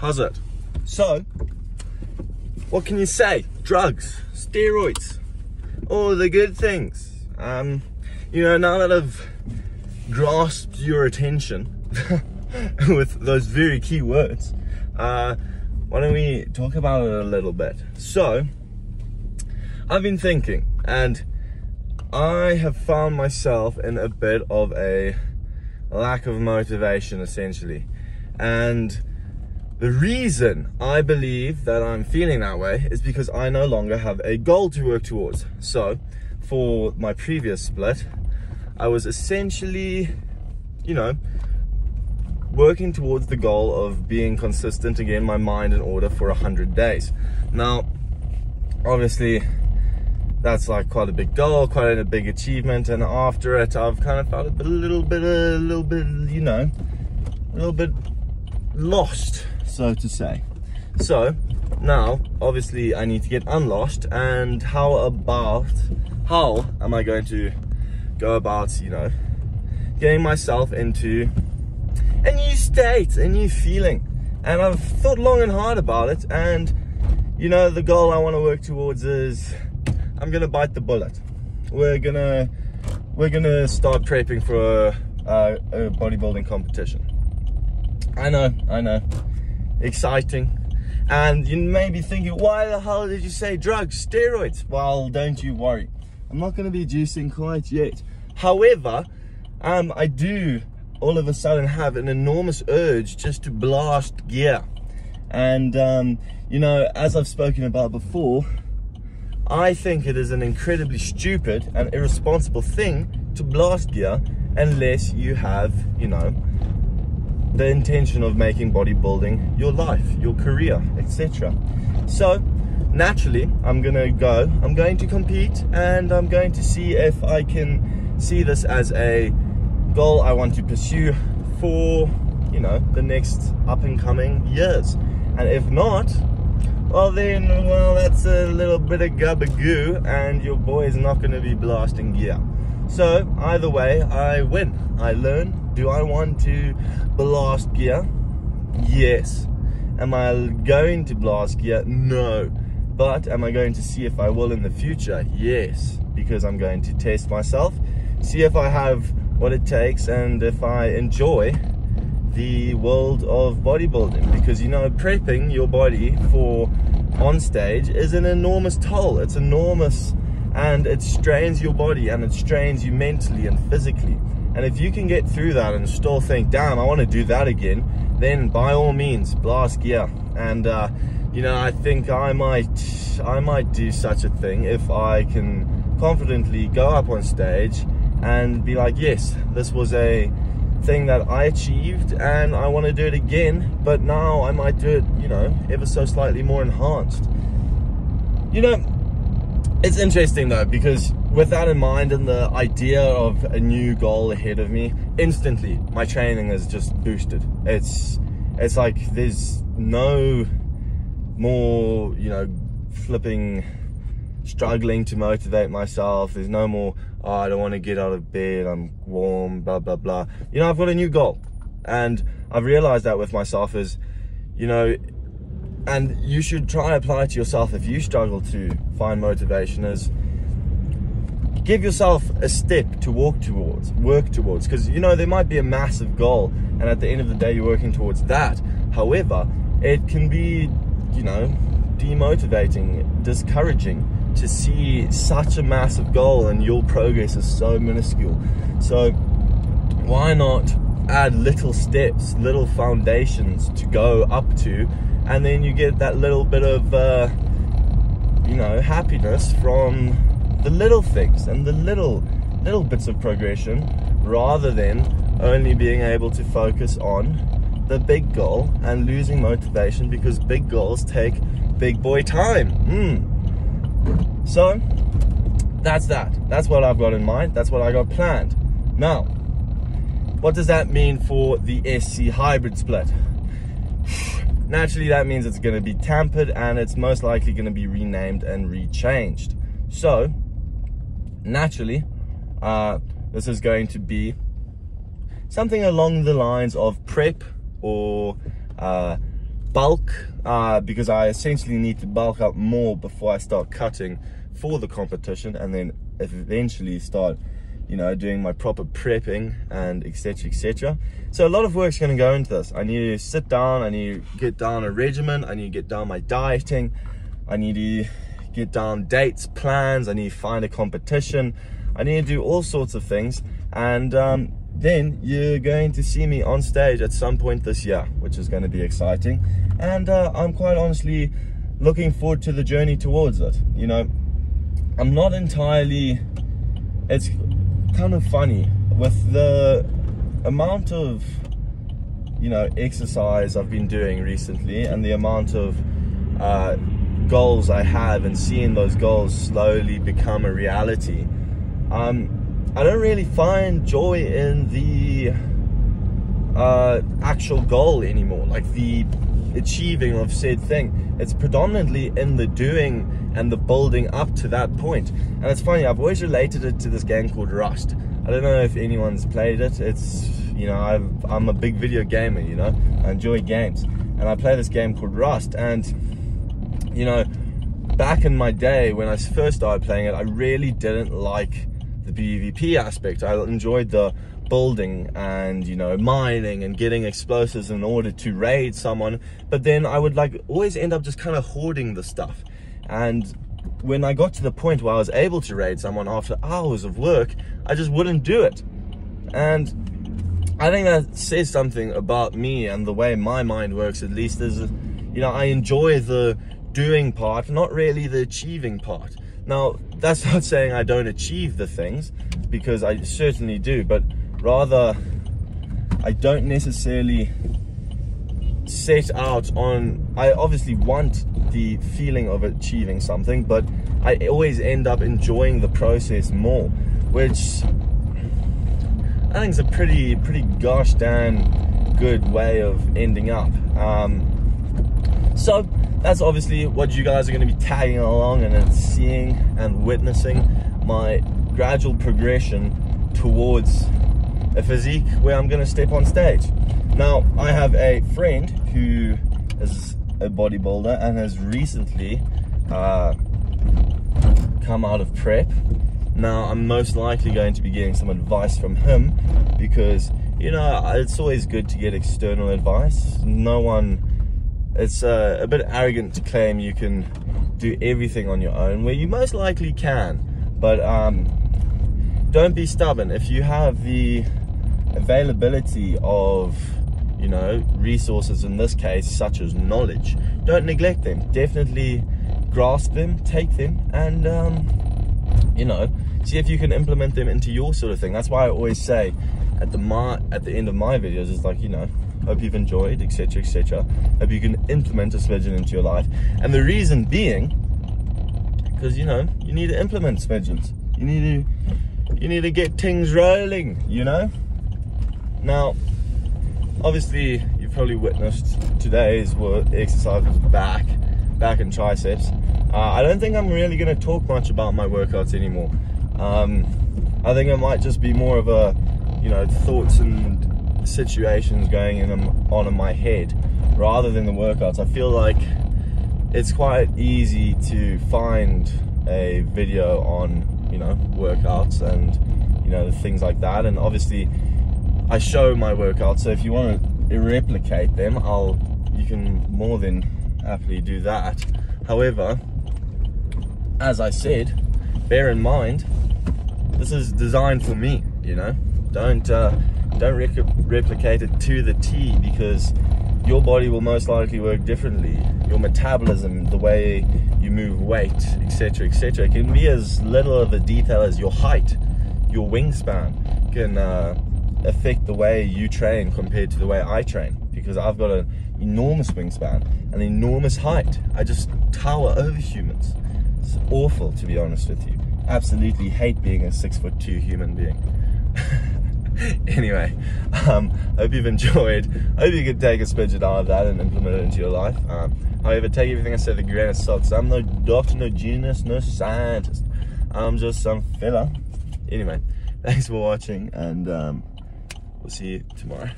How's it? So, what can you say? Drugs, steroids, all the good things. You know, now that I've grasped your attention with those very key words, why don't we talk about it a little bit? So, I've been thinking, and I have found myself in a bit of a lack of motivation, essentially. And the reason I believe that I'm feeling that way is because I no longer have a goal to work towards. So, for my previous split, I was essentially, you know, working towards the goal of being consistent and getting my mind in order for 100 days. Now, obviously, that's like quite a big goal, quite a big achievement, and after it, I've kind of felt a little bit, you know, a little bit lost, so to say. So now, obviously, I need to get unlost, and how am I going to go about, you know, getting myself into a new state, a new feeling? And I've thought long and hard about it, and you know, the goal I want to work towards is I'm gonna bite the bullet. We're gonna start prepping for a bodybuilding competition. I know, exciting. And you may be thinking, why the hell did you say drugs, steroids? Well, don't you worry, I'm not gonna be juicing quite yet. However, I do all of a sudden have an enormous urge just to blast gear. And you know, as I've spoken about before, I think it is an incredibly stupid and irresponsible thing to blast gear unless you have, you know, the intention of making bodybuilding your life, your career, etc. So naturally, I'm going to compete, and I'm going to see if I can see this as a goal I want to pursue for, you know, the next up and coming years. And if not, well then, well, that's a little bit of gabagoo, and your boy is not going to be blasting gear. So either way, I win, I learn. Do I want to blast gear? Yes. Am I going to blast gear? No. But am I going to see if I will in the future? Yes, because I'm going to test myself, see if I have what it takes, and if I enjoy the world of bodybuilding. Because, you know, prepping your body for on stage is an enormous toll. It's enormous, and it strains your body, and it strains you mentally and physically. And if you can get through that and still think, damn, I want to do that again, then by all means, blast gear. And you know, I think I might do such a thing if I can confidently go up on stage and be like, yes, this was a thing that I achieved, and I want to do it again, but now I might do it, you know, ever so slightly more enhanced. You know, it's interesting though, because with that in mind and the idea of a new goal ahead of me, instantly my training is just boosted. It's like there's no more, you know, flipping struggling to motivate myself. There's no more, oh, I don't want to get out of bed, I'm warm, blah blah blah. You know, I've got a new goal, and I've realized that with myself is, you know, and you should try and apply it to yourself if you struggle to find motivation, is give yourself a step to work towards, because, you know, there might be a massive goal, and at the end of the day you're working towards that. However, it can be, you know, demotivating, discouraging to see such a massive goal and your progress is so minuscule. So why not add little steps, little foundations to go up to, and then you get that little bit of you know, happiness from the little things and the little bits of progression, rather than only being able to focus on the big goal and losing motivation because big goals take big boy time. So that's what I've got in mind. That's what I got planned. Now, what does that mean for the SC hybrid split? Naturally, that means it's going to be tampered, and it's most likely going to be renamed and rechanged. So naturally, this is going to be something along the lines of prep or bulk, because I essentially need to bulk up more before I start cutting for the competition, and then eventually start, you know, doing my proper prepping and etc, etc. So a lot of work's going to go into this. I need to sit down, I need to get down a regimen, I need to get down my dieting, I need to get down dates, plans, I need to find a competition, I need to do all sorts of things. And then you're going to see me on stage at some point this year, which is going to be exciting. And I'm quite honestly looking forward to the journey towards it. You know, I'm not entirely, it's kind of funny with the amount of, you know, exercise I've been doing recently and the amount of goals I have, and seeing those goals slowly become a reality. I don't really find joy in the actual goal anymore, like the achieving of said thing. It's predominantly in the doing and the building up to that point. And it's funny, I've always related it to this game called Rust. I don't know if anyone's played it. It's, you know, I'm a big video gamer, you know, I enjoy games, and I play this game called Rust. And, you know, back in my day when I first started playing it, I really didn't like the PvP aspect. I enjoyed the building and, you know, mining and getting explosives in order to raid someone, but then I would like always end up just kind of hoarding the stuff. And when I got to the point where I was able to raid someone after hours of work, I just wouldn't do it. And I think that says something about me and the way my mind works, at least. Is, you know, I enjoy the doing part, not really the achieving part. Now, that's not saying I don't achieve the things, because I certainly do, but rather I don't necessarily set out on, I obviously want the feeling of achieving something, but I always end up enjoying the process more, which I think is a pretty gosh damn good way of ending up. So that's obviously what you guys are going to be tagging along and seeing and witnessing, my gradual progression towards a physique where I'm going to step on stage. Now, I have a friend who is a bodybuilder and has recently come out of prep. Now, I'm most likely going to be getting some advice from him, because, you know, it's always good to get external advice. It's a bit arrogant to claim you can do everything on your own, where you most likely can, but don't be stubborn. If you have the availability of, you know, resources, in this case such as knowledge, don't neglect them. Definitely grasp them, take them, and you know, see if you can implement them into your sort of thing. That's why I always say at the end of my videos, it's like, you know, hope you've enjoyed, etc, etc. Hope you can implement a smidgen into your life. And the reason being, because, you know, you need to implement smidgens. You need to get things rolling, you know. Now, obviously, you've probably witnessed today's exercise was back and triceps. I don't think I'm really going to talk much about my workouts anymore. I think it might just be more of a, you know, thoughts and situations going on in my head rather than the workouts. I feel like it's quite easy to find a video on, you know, workouts and, you know, things like that. And obviously I show my workouts, so if you want to replicate them, you can more than happily do that. However, as I said, bear in mind, this is designed for me, you know. Don't replicate it to the T, because your body will most likely work differently. Your metabolism, the way you move weight, etc, etc, can be as little of a detail as your height. Your wingspan can affect the way you train compared to the way I train, because I've got an enormous wingspan, an enormous height. I just tower over humans. It's awful, to be honest with you. Absolutely hate being a 6'2" human being. Anyway, hope you've enjoyed. Hope you can take a smidgen out of that and implement it into your life. However, take everything I said with a grain of salt, 'cause I'm no doctor, no genius, no scientist. I'm just some fella. Anyway, thanks for watching, and we'll see you tomorrow.